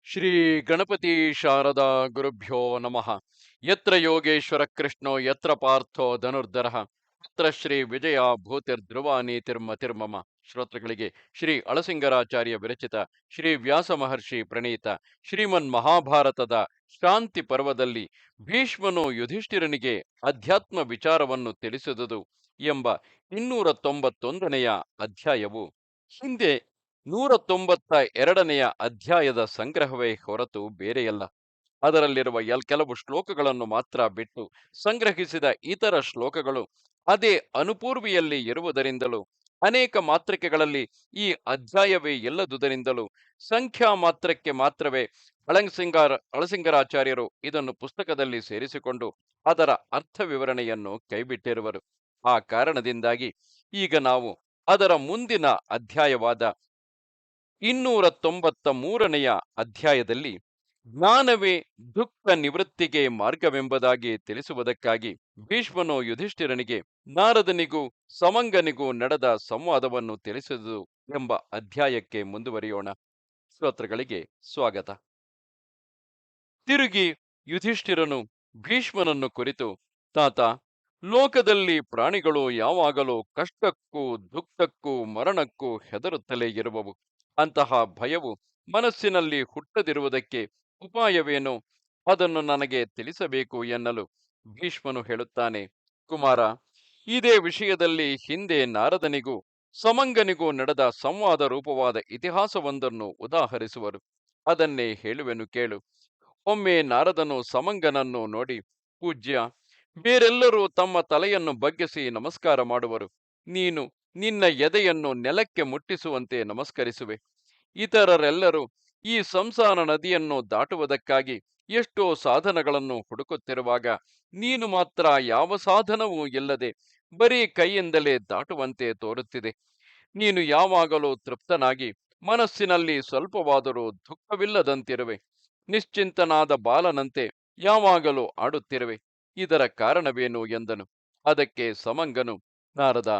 ಶ್ರೀ ಗಣಪತಿ ಶಾರದಾ ಗುರುಭ್ಯೋ ನಮಃ. ಯತ್ರ ಯೋಗೇಶ್ವರ ಕೃಷ್ಣೋ ಯತ್ರ ಪಾರ್ಥೋ ಧನುರ್ಧರಃ ತತ್ರ ಶ್ರೀ ವಿಜಯ ಭೂತಿರ್ಧ್ರುವ ನೀತಿರ್ಮತಿರ್ಮಮ. ಶ್ರೋತೃಗಳಿಗೆ ಶ್ರೀ ಅಳಸಿಂಗರಾಚಾರ್ಯ ವಿರಚಿತ ಶ್ರೀ ವ್ಯಾಸ ಮಹರ್ಷಿ ಪ್ರಣೀತ ಶ್ರೀಮನ್ ಮಹಾಭಾರತದ ಶಾಂತಿ ಪರ್ವದಲ್ಲಿ ಭೀಷ್ಮನು ಯುಧಿಷ್ಠಿರನಿಗೆ ಅಧ್ಯಾತ್ಮ ವಿಚಾರವನ್ನು ತಿಳಿಸಿದುದು ಎಂಬ 291ನೆಯ ಅಧ್ಯಾಯವು ಹಿಂದೆ 192ನೆಯ ಅಧ್ಯಾಯದ ಸಂಗ್ರಹವೇ ಹೊರತು ಬೇರೆಯಲ್ಲ. ಅದರಲ್ಲಿರುವ ಕೆಲವು ಶ್ಲೋಕಗಳನ್ನು ಮಾತ್ರ ಬಿಟ್ಟು ಸಂಗ್ರಹಿಸಿದ ಇತರ ಶ್ಲೋಕಗಳು ಅದೇ ಅನುಪೂರ್ವಿಯಲ್ಲಿ ಇರುವುದರಿಂದಲೂ ಅನೇಕ ಮಾತ್ರಿಕೆಗಳಲ್ಲಿ ಈ ಅಧ್ಯಾಯವೇ ಇಲ್ಲದುದರಿಂದಲೂ ಸಂಖ್ಯಾ ಮಾತ್ರಕ್ಕೆ ಮಾತ್ರವೇ ಅಳಸಿಂಗರಾಚಾರ್ಯರು ಇದನ್ನು ಪುಸ್ತಕದಲ್ಲಿ ಸೇರಿಸಿಕೊಂಡು ಅದರ ಅರ್ಥ ವಿವರಣೆಯನ್ನು ಕೈಬಿಟ್ಟಿರುವರು. ಆ ಕಾರಣದಿಂದಾಗಿ ಈಗ ನಾವು ಅದರ ಮುಂದಿನ ಅಧ್ಯಾಯವಾದ 293ನೆಯ ಅಧ್ಯಾಯದಲ್ಲಿ ಜ್ಞಾನವೇ ದುಃಖ ನಿವೃತ್ತಿಗೆ ಮಾರ್ಗವೆಂಬುದಾಗಿ ತಿಳಿಸುವುದಕ್ಕಾಗಿ ಭೀಷ್ಮನು ಯುಧಿಷ್ಠಿರನಿಗೆ ನಾರದನಿಗೂ ಸಮಂಗನಿಗೂ ನಡೆದ ಸಂವಾದವನ್ನು ತಿಳಿಸಿದುದು ಎಂಬ ಅಧ್ಯಾಯಕ್ಕೆ ಮುಂದುವರಿಯೋಣ. ಶ್ರೋತೃಗಳಿಗೆ ಸ್ವಾಗತ. ತಿರುಗಿ ಯುಧಿಷ್ಠಿರನು ಭೀಷ್ಮನನ್ನು ಕುರಿತು, ತಾತ, ಲೋಕದಲ್ಲಿ ಪ್ರಾಣಿಗಳು ಯಾವಾಗಲೂ ಕಷ್ಟಕ್ಕೂ ದುಃಖಕ್ಕೂ ಮರಣಕ್ಕೂ ಹೆದರುತ್ತಲೇ ಇರುವವು. ಅಂತಹ ಭಯವು ಮನಸ್ಸಿನಲ್ಲಿ ಹುಟ್ಟದಿರುವುದಕ್ಕೆ ಉಪಾಯವೇನು, ಅದನ್ನು ನನಗೆ ತಿಳಿಸಬೇಕು ಎನ್ನಲು ಭೀಷ್ಮನು ಹೇಳುತ್ತಾನೆ, ಕುಮಾರ, ಇದೇ ವಿಷಯದಲ್ಲಿ ಹಿಂದೆ ನಾರದನಿಗೂ ಸಮಂಗನಿಗೂ ನಡೆದ ಸಂವಾದ ರೂಪವಾದ ಇತಿಹಾಸವೊಂದನ್ನು ಉದಾಹರಿಸುವರು. ಅದನ್ನೇ ಹೇಳುವೆನು ಕೇಳು. ಒಮ್ಮೆ ನಾರದನು ಸಮಂಗನನ್ನು ನೋಡಿ, ಪೂಜ್ಯ, ಬೇರೆಲ್ಲರೂ ತಮ್ಮ ತಲೆಯನ್ನು ಬಗ್ಗಿಸಿ ನಮಸ್ಕಾರ ಮಾಡುವರು. ನೀನು ನಿನ್ನ ಎದೆಯನ್ನು ನೆಲಕ್ಕೆ ಮುಟ್ಟಿಸುವಂತೆ ನಮಸ್ಕರಿಸುವೆ. ಇತರರೆಲ್ಲರೂ ಈ ಸಂಸಾರ ನದಿಯನ್ನು ದಾಟುವುದಕ್ಕಾಗಿ ಎಷ್ಟೋ ಸಾಧನಗಳನ್ನು ಹುಡುಕುತ್ತಿರುವಾಗ ನೀನು ಮಾತ್ರ ಯಾವ ಸಾಧನವೂ ಇಲ್ಲದೆ ಬರೀ ಕೈಯಿಂದಲೇ ದಾಟುವಂತೆ ತೋರುತ್ತಿದೆ. ನೀನು ಯಾವಾಗಲೂ ತೃಪ್ತನಾಗಿ ಮನಸ್ಸಿನಲ್ಲಿ ಸ್ವಲ್ಪವಾದರೂ ದುಃಖವಿಲ್ಲದಂತಿರುವೆ. ನಿಶ್ಚಿಂತನಾದ ಬಾಲನಂತೆ ಯಾವಾಗಲೂ ಆಡುತ್ತಿರುವೆ. ಇದರ ಕಾರಣವೇನು ಎಂದನು. ಅದಕ್ಕೆ ಸಮಂಗನು, ನಾರದ,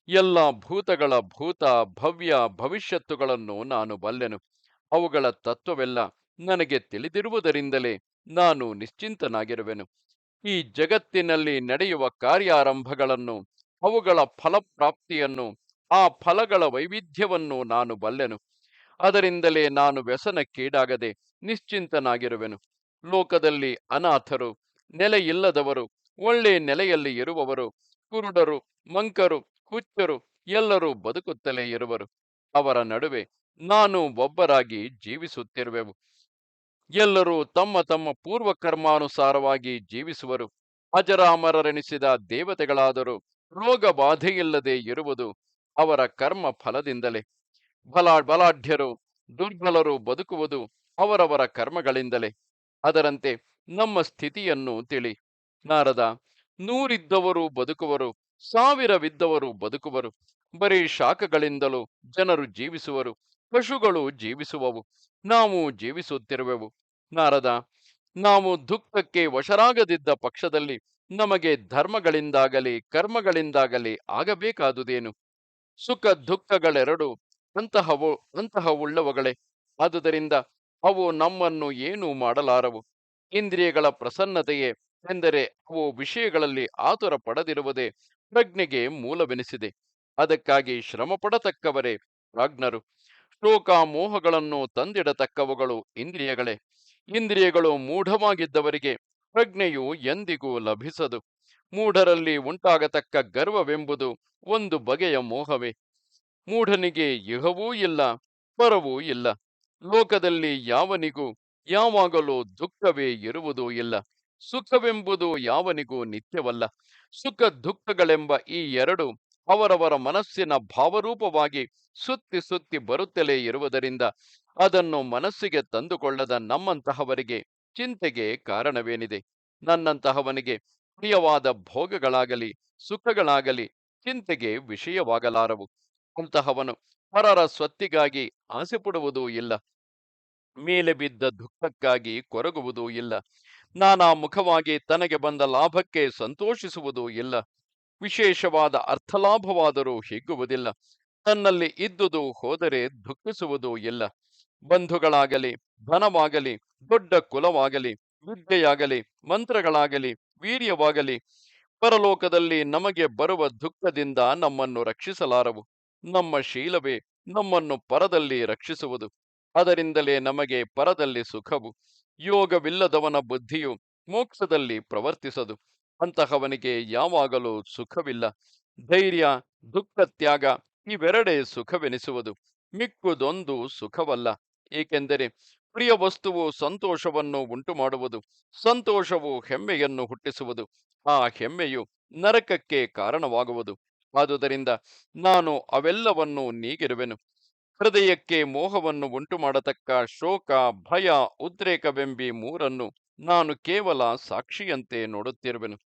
ಎಲ್ಲ ಭೂತಗಳ ಭೂತ ಭವ್ಯ ಭವಿಷ್ಯತ್ತುಗಳನ್ನು ನಾನು ಬಲ್ಲೆನು. ಅವುಗಳ ತತ್ವವೆಲ್ಲ ನನಗೆ ತಿಳಿದಿರುವುದರಿಂದಲೇ ನಾನು ನಿಶ್ಚಿಂತನಾಗಿರುವೆನು. ಈ ಜಗತ್ತಿನಲ್ಲಿ ನಡೆಯುವ ಕಾರ್ಯಾರಂಭಗಳನ್ನು, ಅವುಗಳ ಫಲಪ್ರಾಪ್ತಿಯನ್ನು, ಆ ಫಲಗಳ ವೈವಿಧ್ಯವನ್ನು ನಾನು ಬಲ್ಲೆನು. ಅದರಿಂದಲೇ ನಾನು ವ್ಯಸನಕ್ಕೀಡಾಗದೆ ನಿಶ್ಚಿಂತನಾಗಿರುವೆನು. ಲೋಕದಲ್ಲಿ ಅನಾಥರು, ನೆಲೆಯಿಲ್ಲದವರು, ಒಳ್ಳೆ ನೆಲೆಯಲ್ಲಿ ಇರುವವರು, ಕುರುಡರು, ಮಂಕರು, ಹುಚ್ಚರು ಎಲ್ಲರೂ ಬದುಕುತ್ತಲೇ ಇರುವರು. ಅವರ ನಡುವೆ ನಾನು ಒಬ್ಬರಾಗಿ ಜೀವಿಸುತ್ತಿರುವೆವು. ಎಲ್ಲರೂ ತಮ್ಮ ತಮ್ಮ ಪೂರ್ವ ಕರ್ಮಾನುಸಾರವಾಗಿ ಜೀವಿಸುವರು. ಅಜರಾಮರರೆನಿಸಿದ ದೇವತೆಗಳಾದರೂ ರೋಗ ಬಾಧೆಯಿಲ್ಲದೆ ಇರುವುದು ಅವರ ಕರ್ಮ ಫಲದಿಂದಲೇ. ಬಲಾಢ್ಯರು ದುರ್ಬಲರು ಬದುಕುವುದು ಅವರವರ ಕರ್ಮಗಳಿಂದಲೇ. ಅದರಂತೆ ನಮ್ಮ ಸ್ಥಿತಿಯನ್ನು ತಿಳಿ. ನಾರದ, 100 ಬದುಕುವರು, 1000 ಬದುಕುವರು. ಬರೀ ಶಾಖಗಳಿಂದಲೂ ಜನರು ಜೀವಿಸುವರು, ಪಶುಗಳು ಜೀವಿಸುವವು, ನಾವು ಜೀವಿಸುತ್ತಿರುವೆವು. ನಾರದ, ನಾವು ದುಃಖಕ್ಕೆ ವಶರಾಗದಿದ್ದ ಪಕ್ಷದಲ್ಲಿ ನಮಗೆ ಧರ್ಮಗಳಿಂದಾಗಲಿ ಕರ್ಮಗಳಿಂದಾಗಲಿ ಆಗಬೇಕಾದುದೇನು? ಸುಖ ದುಃಖಗಳೆರಡು ಅಂತಹವುಳ್ಳವುಗಳೇ. ಆದುದರಿಂದ ಅವು ನಮ್ಮನ್ನು ಏನೂ ಮಾಡಲಾರವು. ಇಂದ್ರಿಯಗಳ ಪ್ರಸನ್ನತೆಯೇ ಎಂದರೆ ಅವು ವಿಷಯಗಳಲ್ಲಿ ಆತುರ ಪಡದಿರುವುದೇ ಪ್ರಜ್ಞೆಗೆ ಮೂಲವೆನಿಸಿದೆ. ಅದಕ್ಕಾಗಿ ಶ್ರಮ ಪಡತಕ್ಕವರೇ ಪ್ರಾಜ್ಞರು. ಶೋಕ ಮೋಹಗಳನ್ನು ತಂದಿಡತಕ್ಕವುಗಳು ಇಂದ್ರಿಯಗಳೇ. ಇಂದ್ರಿಯಗಳು ಮೂಢವಾಗಿದ್ದವರಿಗೆ ಪ್ರಜ್ಞೆಯು ಎಂದಿಗೂ ಲಭಿಸದು. ಮೂಢರಲ್ಲಿ ಉಂಟಾಗತಕ್ಕ ಗರ್ವವೆಂಬುದು ಒಂದು ಬಗೆಯ ಮೋಹವೇ. ಮೂಢನಿಗೆ ಇಹವೂ ಇಲ್ಲ, ಪರವೂ ಇಲ್ಲ. ಲೋಕದಲ್ಲಿ ಯಾವನಿಗೂ ಯಾವಾಗಲೂ ದುಃಖವೇ ಇರುವುದೂ ಇಲ್ಲ. ಸುಖವೆಂಬುದು ಯಾವನಿಗೂ ನಿತ್ಯವಲ್ಲ. ಸುಖ ದುಃಖಗಳೆಂಬ ಈ ಎರಡು ಅವರವರ ಮನಸ್ಸಿನ ಭಾವರೂಪವಾಗಿ ಸುತ್ತಿ ಸುತ್ತಿ ಬರುತ್ತಲೇ ಇರುವುದರಿಂದ ಅದನ್ನು ಮನಸ್ಸಿಗೆ ತಂದುಕೊಳ್ಳದ ನಮ್ಮಂತಹವರಿಗೆ ಚಿಂತೆಗೆ ಕಾರಣವೇನಿದೆ? ನನ್ನಂತಹವನಿಗೆ ಪ್ರಿಯವಾದ ಭೋಗಗಳಾಗಲಿ ಸುಖಗಳಾಗಲಿ ಚಿಂತೆಗೆ ವಿಷಯವಾಗಲಾರವು. ಅಂತಹವನು ಪರರ ಸ್ವತ್ತಿಗಾಗಿ ಆಸೆ ಪಡುವುದೂ ಇಲ್ಲ, ಮೇಲೆ ಬಿದ್ದ ದುಃಖಕ್ಕಾಗಿ ಕೊರಗುವುದೂ ಇಲ್ಲ, ನಾನಾ ಮುಖವಾಗಿ ತನಗೆ ಬಂದ ಲಾಭಕ್ಕೆ ಸಂತೋಷಿಸುವುದೂ ಇಲ್ಲ, ವಿಶೇಷವಾದ ಅರ್ಥಲಾಭವಾದರೂ ಹಿಗ್ಗುವುದಿಲ್ಲ, ತನ್ನಲ್ಲಿ ಇದ್ದುದು ಹೋದರೆ ದುಃಖಿಸುವುದೂ ಇಲ್ಲ. ಬಂಧುಗಳಾಗಲಿ, ಧನವಾಗಲಿ, ದೊಡ್ಡ ಕುಲವಾಗಲಿ, ವಿದ್ಯೆಯಾಗಲಿ, ಮಂತ್ರಗಳಾಗಲಿ, ವೀರ್ಯವಾಗಲಿ ಪರಲೋಕದಲ್ಲಿ ನಮಗೆ ಬರುವ ದುಃಖದಿಂದ ನಮ್ಮನ್ನು ರಕ್ಷಿಸಲಾರವು. ನಮ್ಮ ಶೀಲವೇ ನಮ್ಮನ್ನು ಪರದಲ್ಲಿ ರಕ್ಷಿಸುವುದು. ಅದರಿಂದಲೇ ನಮಗೆ ಪರದಲ್ಲಿ ಸುಖವು. ಯೋಗವಿಲ್ಲದವನ ಬುದ್ಧಿಯು ಮೋಕ್ಷದಲ್ಲಿ ಪ್ರವರ್ತಿಸದು. ಅಂತಹವನಿಗೆ ಯಾವಾಗಲೂ ಸುಖವಿಲ್ಲ. ಧೈರ್ಯ, ದುಃಖ ತ್ಯಾಗ ಇವೆರಡೇ ಸುಖವೆನಿಸುವುದು. ಮಿಕ್ಕುದೊಂದು ಸುಖವಲ್ಲ. ಏಕೆಂದರೆ ಪ್ರಿಯ ವಸ್ತುವು ಸಂತೋಷವನ್ನು ಉಂಟು ಮಾಡುವುದು. ಸಂತೋಷವು ಹೆಮ್ಮೆಯನ್ನು ಹುಟ್ಟಿಸುವುದು. ಆ ಹೆಮ್ಮೆಯು ನರಕಕ್ಕೆ ಕಾರಣವಾಗುವುದು. ಆದುದರಿಂದ ನಾನು ಅವೆಲ್ಲವನ್ನು ನೀಗಿರುವೆನು. ಹೃದಯಕ್ಕೆ ಮೋಹವನ್ನು ಉಂಟು ಮಾಡತಕ್ಕ ಶೋಕ, ಭಯ, ಉದ್ರೇಕವೆಂಬಿ ಮೂರನ್ನು ನಾನು ಕೇವಲ ಸಾಕ್ಷಿಯಂತೆ ನೋಡುತ್ತಿರುವೆನು.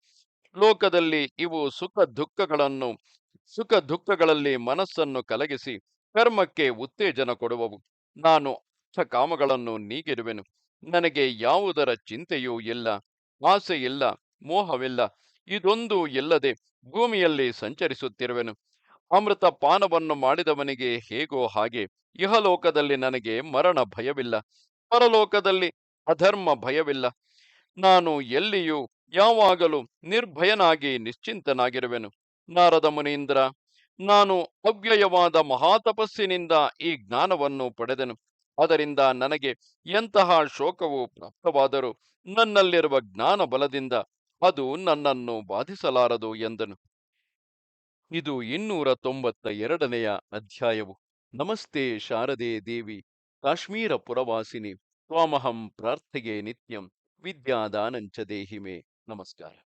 ಲೋಕದಲ್ಲಿ ಇವು ಸುಖ ದುಃಖಗಳಲ್ಲಿ ಮನಸ್ಸನ್ನು ಕಲಗಿಸಿ ಕರ್ಮಕ್ಕೆ ಉತ್ತೇಜನ ಕೊಡುವವು. ನಾನು ಕಾಮಗಳನ್ನು ನೀಗಿರುವೆನು. ನನಗೆ ಯಾವುದರ ಚಿಂತೆಯೂ ಇಲ್ಲ, ಆಸೆ ಇಲ್ಲ, ಮೋಹವಿಲ್ಲ. ಇದೊಂದು ಇಲ್ಲದೆ ಭೂಮಿಯಲ್ಲಿ ಸಂಚರಿಸುತ್ತಿರುವೆನು. ಅಮೃತ ಪಾನವನ್ನು ಮಾಡಿದವನಿಗೆ ಹೇಗೋ ಹಾಗೆ ಇಹಲೋಕದಲ್ಲಿ ನನಗೆ ಮರಣ ಭಯವಿಲ್ಲ, ಪರಲೋಕದಲ್ಲಿ ಅಧರ್ಮ ಭಯವಿಲ್ಲ. ನಾನು ಎಲ್ಲಿಯೂ ಯಾವಾಗಲೂ ನಿರ್ಭಯನಾಗಿ ನಿಶ್ಚಿಂತನಾಗಿರುವೆನು. ನಾರದ ಮುನೀಂದ್ರ, ನಾನು ಅವ್ಯಯವಾದ ಮಹಾತಪಸ್ಸಿನಿಂದ ಈ ಜ್ಞಾನವನ್ನು ಪಡೆದೆನು. ಅದರಿಂದ ನನಗೆ ಎಂತಹ ಶೋಕವು ಪ್ರಾಪ್ತವಾದರೂ ನನ್ನಲ್ಲಿರುವ ಜ್ಞಾನ ಬಲದಿಂದ ಅದು ನನ್ನನ್ನು ಬಾಧಿಸಲಾರದು ಎಂದನು. ಇದು 292ನೆಯ ಅಧ್ಯಾಯವು. ನಮಸ್ತೆ ಶಾರದೆ ದೇವಿ, ಕಾಶ್ಮೀರ ಪುರವಾಸಿನಿ, ತ್ವಾಮಹಂ ಪ್ರಾರ್ಥೆಯೇ ನಿತ್ಯಂ, ವಿದ್ಯಾದಾನಂಚ ದೇಹಿಮೆ. ನಮಸ್ಕಾರ.